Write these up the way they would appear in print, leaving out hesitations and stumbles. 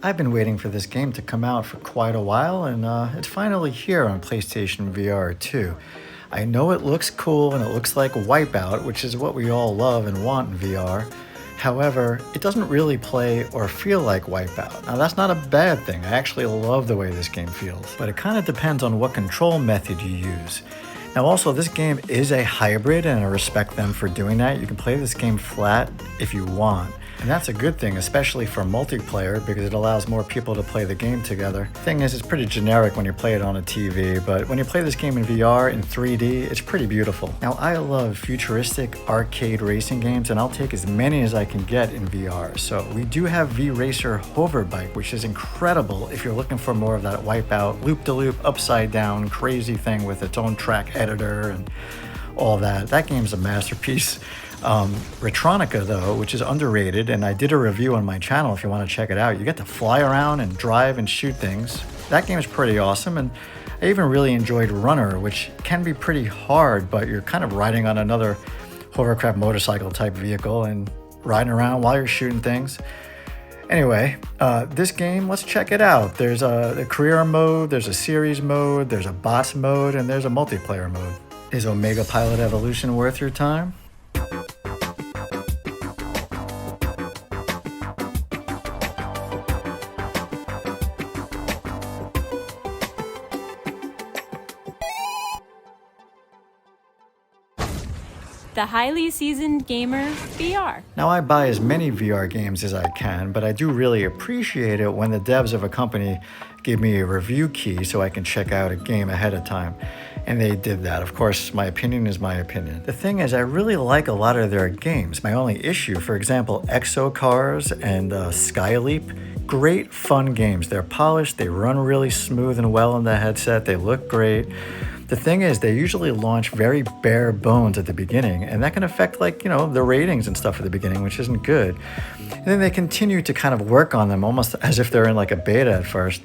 I've been waiting for this game to come out for quite a while, and it's finally here on PlayStation VR 2. I know it looks cool and it looks like Wipeout, which is what we all love and want in VR. However, it doesn't really play or feel like Wipeout. Now that's not a bad thing, I actually love the way this game feels, but it kind of depends on what control method you use. Now also, this game is a hybrid and I respect them for doing that. You can play this game flat if you want. And that's a good thing, especially for multiplayer, because it allows more people to play the game together. Thing is, it's pretty generic when you play it on a TV, but when you play this game in VR, in 3D, it's pretty beautiful. Now, I love futuristic arcade racing games, and I'll take as many as I can get in VR. So we do have Vracer Hoverbike, which is incredible if you're looking for more of that Wipeout, loop-de-loop, upside-down, crazy thing with its own track editor and all that. That game's a masterpiece. Retronica though, which is underrated, and I did a review on my channel if you want to check it out. You get to fly around and drive and shoot things. That game is pretty awesome, and I even really enjoyed Runner, which can be pretty hard, but you're kind of riding on another hovercraft motorcycle type vehicle and riding around while you're shooting things. Anyway, this game, let's check it out. There's a career mode, there's a series mode, there's a boss mode, and there's a multiplayer mode. Is Omega Pilot Evolution worth your time? The highly seasoned gamer VR. Now, I buy as many VR games as I can, but I do really appreciate it when the devs of a company give me a review key so I can check out a game ahead of time. And they did that. Of course, my opinion is my opinion. The thing is, I really like a lot of their games. My only issue, for example, ExoCars and Skyleap, great fun games. They're polished, they run really smooth and well in the headset, they look great. The thing is, they usually launch very bare bones at the beginning, and that can affect, the ratings and stuff at the beginning, which isn't good. And then they continue to kind of work on them almost as if they're in like a beta at first,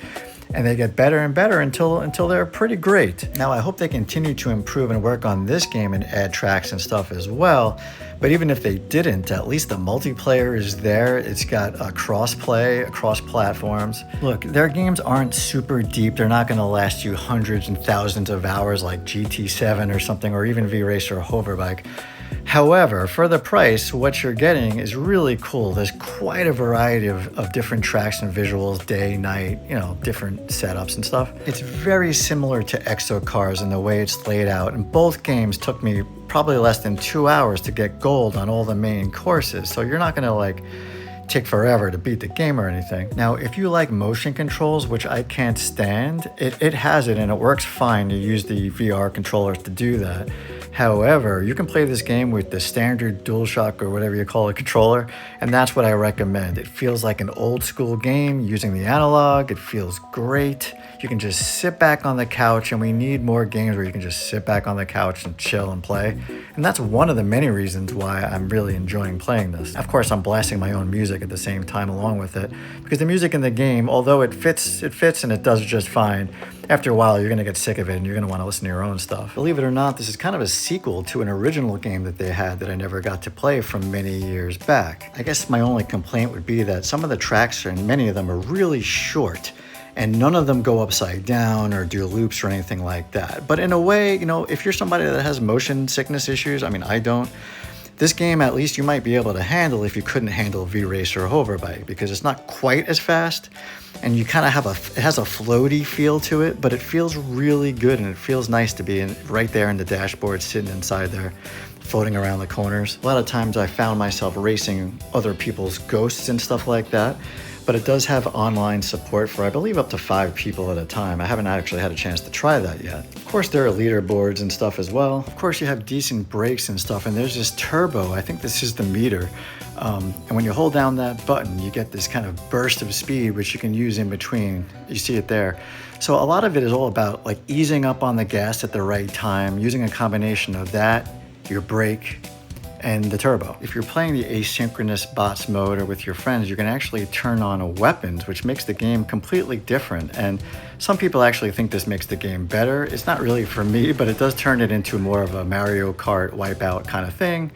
and they get better and better until they're pretty great. Now, I hope they continue to improve and work on this game and add tracks and stuff as well. But even if they didn't, at least the multiplayer is there. It's got a cross-play across platforms. Look, their games aren't super deep. They're not going to last you hundreds and thousands of hours like GT7 or something, or even V-Racer or Hoverbike. However, for the price, what you're getting is really cool. There's quite a variety of different tracks and visuals, day, night, different setups and stuff. It's very similar to ExoCars in the way it's laid out, and both games took me probably less than 2 hours to get gold on all the main courses, so you're not gonna take forever to beat the game or anything. Now, if you like motion controls, which I can't stand, it has it and it works fine to use the VR controllers to do that. However, you can play this game with the standard DualShock or whatever you call it controller, and that's what I recommend. It feels like an old school game using the analog. It feels great. You can just sit back on the couch, and we need more games where you can just sit back on the couch and chill and play. And that's one of the many reasons why I'm really enjoying playing this. Of course, I'm blasting my own music at the same time along with it, because the music in the game, although it fits and it does just fine, after a while you're going to get sick of it and you're going to want to listen to your own stuff. Believe it or not, this is kind of a sequel to an original game that they had that I never got to play from many years back. I guess my only complaint would be that some of the tracks, and many of them, are really short, and none of them go upside down or do loops or anything like that. But in a way, if you're somebody that has motion sickness issues, I don't, this game at least you might be able to handle if you couldn't handle V-Racer or Hoverbike, because it's not quite as fast, and you kind of have it has a floaty feel to it, but it feels really good, and it feels nice to be right there in the dashboard, sitting inside there, floating around the corners. A lot of times I found myself racing other people's ghosts and stuff like that, but it does have online support for, I believe, up to 5 people at a time. I haven't actually had a chance to try that yet. Of course, there are leaderboards and stuff as well. Of course, you have decent brakes and stuff, and there's this turbo. I think this is the meter. And when you hold down that button, you get this kind of burst of speed, which you can use in between. You see it there. So a lot of it is all about easing up on the gas at the right time, using a combination of that, your brake, and the turbo. If you're playing the asynchronous bots mode or with your friends, you can actually turn on weapons, which makes the game completely different. And some people actually think this makes the game better. It's not really for me, but it does turn it into more of a Mario Kart Wipeout kind of thing,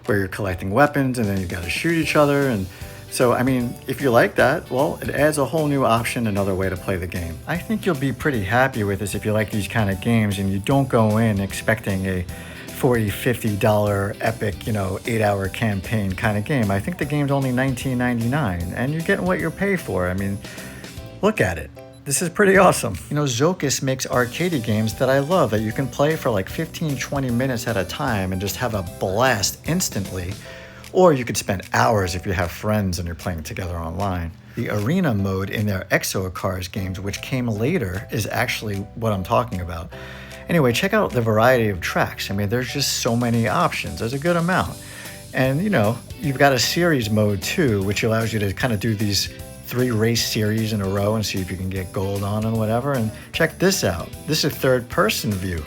where you're collecting weapons and then you got to shoot each other. And So, I mean, if you like that, well, it adds a whole new option, another way to play the game. I think you'll be pretty happy with this if you like these kind of games and you don't go in expecting a $40, $50 epic, 8-hour campaign kind of game. I think the game's only $19.99 and you're getting what you pay for. I mean, look at it. This is pretty awesome. Zocus makes arcade games that I love that you can play for like 15, 20 minutes at a time and just have a blast instantly. Or you could spend hours if you have friends and you're playing together online. The arena mode in their ExoCars games, which came later, is actually what I'm talking about. Anyway, check out the variety of tracks. I mean, there's just so many options. There's a good amount. And you've got a series mode too, which allows you to kind of do these 3 race series in a row and see if you can get gold on and whatever. And check this out. This is third person view.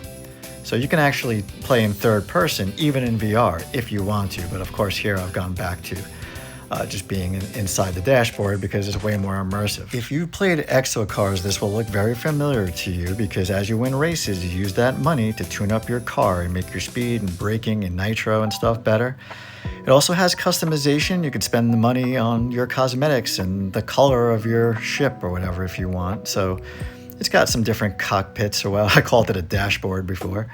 So you can actually play in third person, even in VR, if you want to. But of course, here I've gone back to just being inside the dashboard because it's way more immersive. If you played ExoCars, this will look very familiar to you because as you win races, you use that money to tune up your car and make your speed and braking and nitro and stuff better. It also has customization. You could spend the money on your cosmetics and the color of your ship or whatever if you want. So it's got some different cockpits, or well, I called it a dashboard before.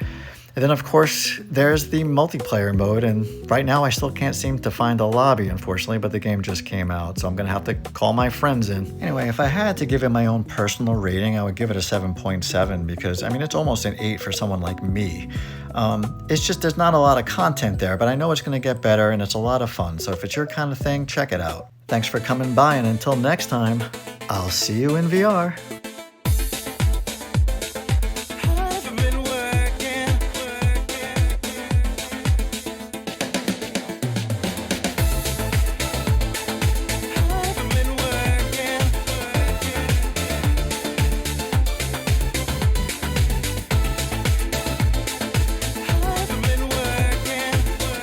And then of course, there's the multiplayer mode, and right now I still can't seem to find a lobby, unfortunately, but the game just came out, so I'm gonna have to call my friends in. Anyway, if I had to give it my own personal rating, I would give it a 7.7 because, I mean, it's almost an 8 for someone like me. It's just there's not a lot of content there, but I know it's gonna get better and it's a lot of fun, so if it's your kind of thing, check it out. Thanks for coming by, and until next time, I'll see you in VR.